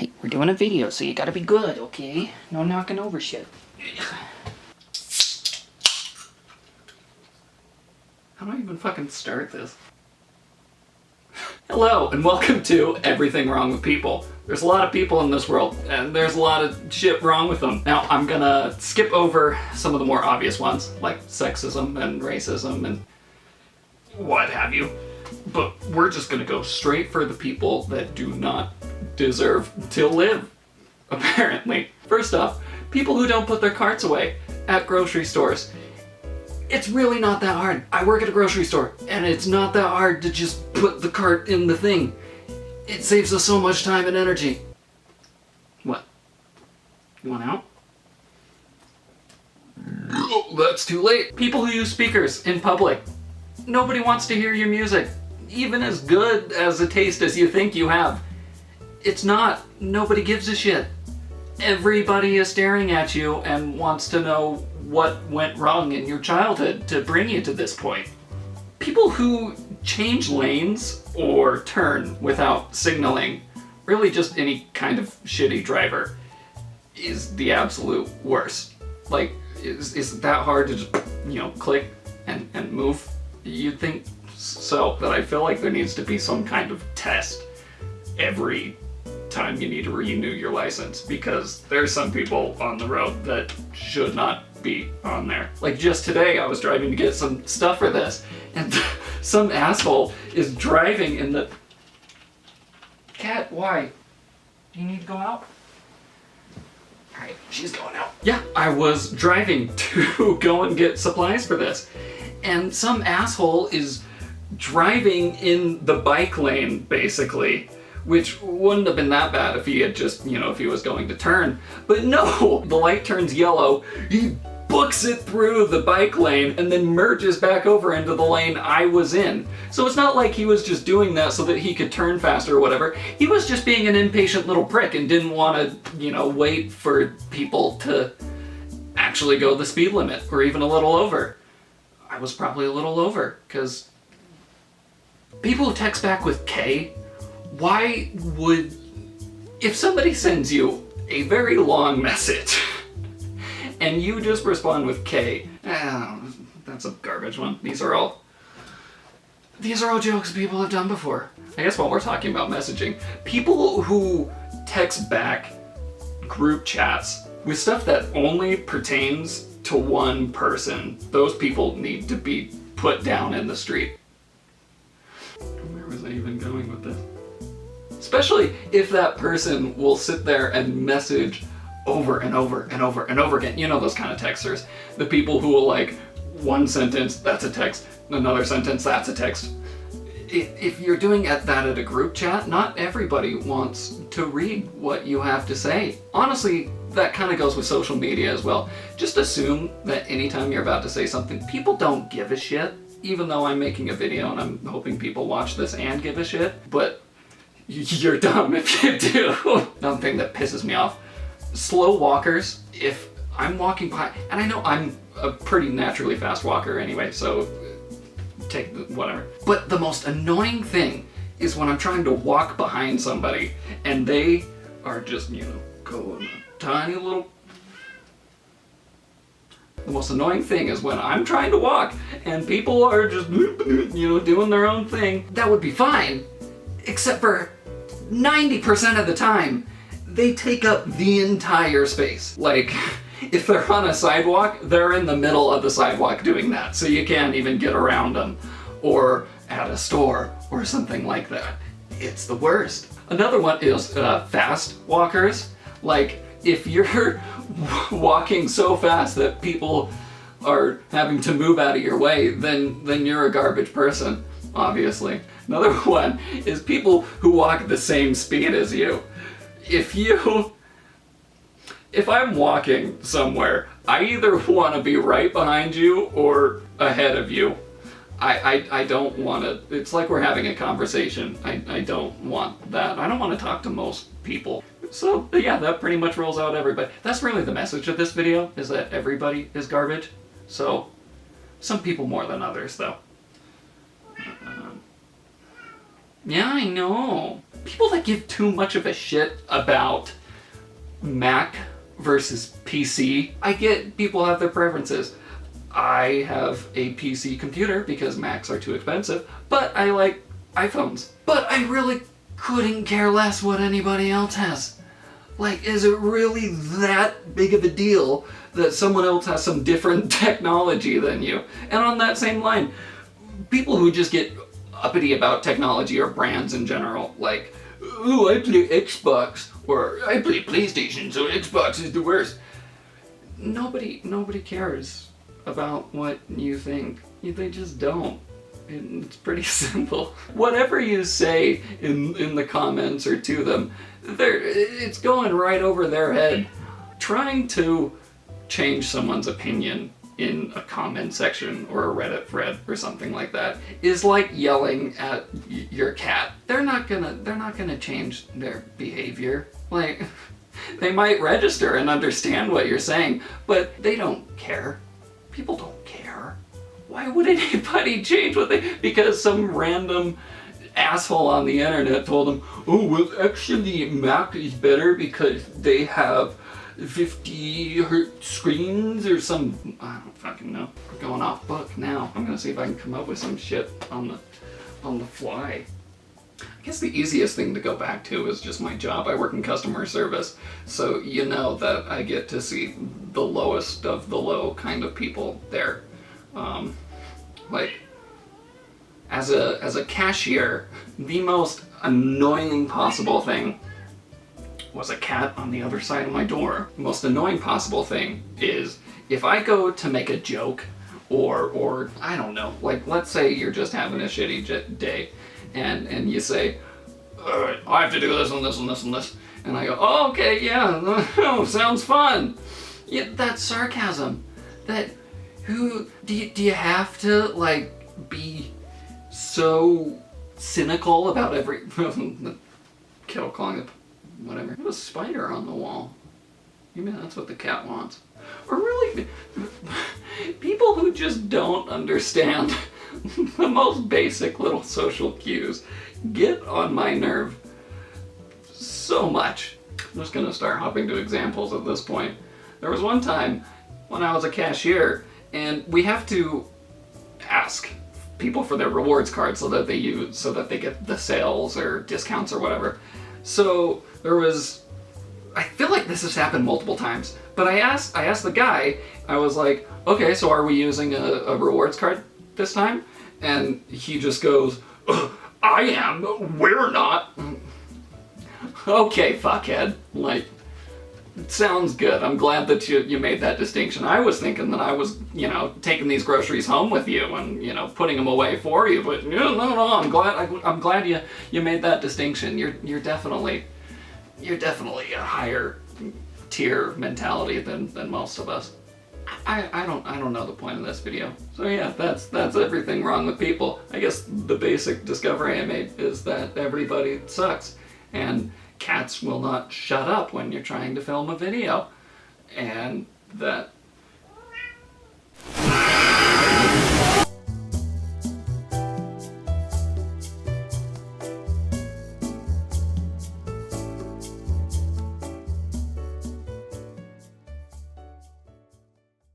Hey, we're doing a video, so you gotta be good, okay? No knocking over shit. How do I even fucking start this? Hello, and welcome to Everything Wrong with People. There's a lot of people in this world, and there's a lot of shit wrong with them. Now, I'm gonna skip over some of the more obvious ones, like sexism and racism and what have you. But we're just gonna go straight for the people that do not deserve to live, apparently. First off, people who don't put their carts away at grocery stores. It's really not that hard. I work at a grocery store, and it's not that hard to just put the cart in the thing. It saves us so much time and energy. What? You want out? Oh, that's too late. People who use speakers in public. Nobody wants to hear your music, even as good as a taste as you think you have. It's not. Nobody gives a shit. Everybody is staring at you and wants to know what went wrong in your childhood to bring you to this point. People who change lanes or turn without signaling, really just any kind of shitty driver, is the absolute worst. Like, is it that hard to just, click and move? You'd think so, but I feel like there needs to be some kind of test every time you need to renew your license, because there's some people on the road that should not be on there. Like just today, I was driving to get some stuff for this, and some asshole is driving in the... Cat, why? Do you need to go out? Alright, she's going out. Yeah, I was driving to go and get supplies for this, and some asshole is driving in the bike lane, basically, which wouldn't have been that bad if he had just, if he was going to turn. But no, the light turns yellow, he books it through the bike lane and then merges back over into the lane I was in. So it's not like he was just doing that so that he could turn faster or whatever. He was just being an impatient little prick and didn't want to, wait for people to actually go the speed limit or even a little over. I was probably a little over, because people who text back with K, why would... If somebody sends you a very long message and you just respond with K, that's a garbage one. These are all jokes people have done before. I guess while we're talking about messaging, people who text back group chats with stuff that only pertains to one person, those people need to be put down in the street. Where was I even going with this? Especially if that person will sit there and message over and over and over and over again. You know those kind of texters. The people who will one sentence, that's a text, another sentence, that's a text. If you're doing that at a group chat, not everybody wants to read what you have to say. Honestly, that kind of goes with social media as well. Just assume that anytime you're about to say something, people don't give a shit. Even though I'm making a video and I'm hoping people watch this and give a shit, but you're dumb if you do. Another thing that pisses me off, slow walkers. If I'm walking by, and I know I'm a pretty naturally fast walker anyway, so take whatever. But the most annoying thing is when I'm trying to walk behind somebody and they are just, going a tiny little... The most annoying thing is when I'm trying to walk and people are just, doing their own thing. That would be fine, except for 90% of the time, they take up the entire space. Like, if they're on a sidewalk, they're in the middle of the sidewalk doing that, so you can't even get around them. Or at a store, or something like that. It's the worst. Another one is fast walkers. Like, if you're walking so fast that people are having to move out of your way, then you're a garbage person, obviously. Another one is people who walk the same speed as you. If I'm walking somewhere, I either want to be right behind you or ahead of you. I don't want to, it's like we're having a conversation. I don't want that. I don't want to talk to most people. So yeah, that pretty much rolls out everybody. That's really the message of this video, is that everybody is garbage. So, some people more than others though. Yeah, I know. People that give too much of a shit about Mac versus PC, I get people have their preferences. I have a PC computer because Macs are too expensive, but I like iPhones. But I really couldn't care less what anybody else has. Like, is it really that big of a deal that someone else has some different technology than you? And on that same line, people who just get uppity about technology or brands in general, like, ooh, I play Xbox, or I play PlayStation, so Xbox is the worst. Nobody cares about what you think. They just don't. It's pretty simple. Whatever you say in the comments or to them, it's going right over their head. Trying to change someone's opinion in a comment section or a Reddit thread or something like that is like yelling at your cat. They're not gonna change their behavior. Like, they might register and understand what you're saying, but they don't care. People don't care. Why would anybody change what they... Because some random asshole on the internet told them, oh, well, actually Mac is better because they have 50 hertz screens or some... I don't fucking know. We're going off book now. I'm gonna see if I can come up with some shit on the fly. I guess the easiest thing to go back to is just my job. I work in customer service, so you know that I get to see the lowest of the low kind of people there. Like, as a cashier, the most annoying possible thing was a cat on the other side of my door. The most annoying possible thing is if I go to make a joke, or I don't know, like let's say you're just having a shitty day, and you say, I have to do this and this and this and this, and I go, oh, okay, yeah, oh, sounds fun. Yeah, that's sarcasm. That, do you have to, like, be so cynical about every... Kettle calling it... Whatever. There's a spider on the wall. Maybe that's what the cat wants. Or really... people who just don't understand the most basic little social cues get on my nerve so much. I'm just gonna start hopping to examples at this point. There was one time when I was a cashier, and we have to ask people for their rewards card so that they get the sales or discounts or whatever. So there was, I feel like this has happened multiple times, but I asked the guy, I was like, okay, so are we using a rewards card this time? And he just goes, I am, we're not. Okay, fuckhead. Like, it sounds good. I'm glad that you made that distinction. I was thinking that I was, taking these groceries home with you and, putting them away for you, but no, I'm glad you made that distinction. You're definitely a higher tier mentality than most of us. I don't know the point of this video. So yeah, that's everything wrong with people. I guess the basic discovery I made is that everybody sucks, and cats will not shut up when you're trying to film a video, and that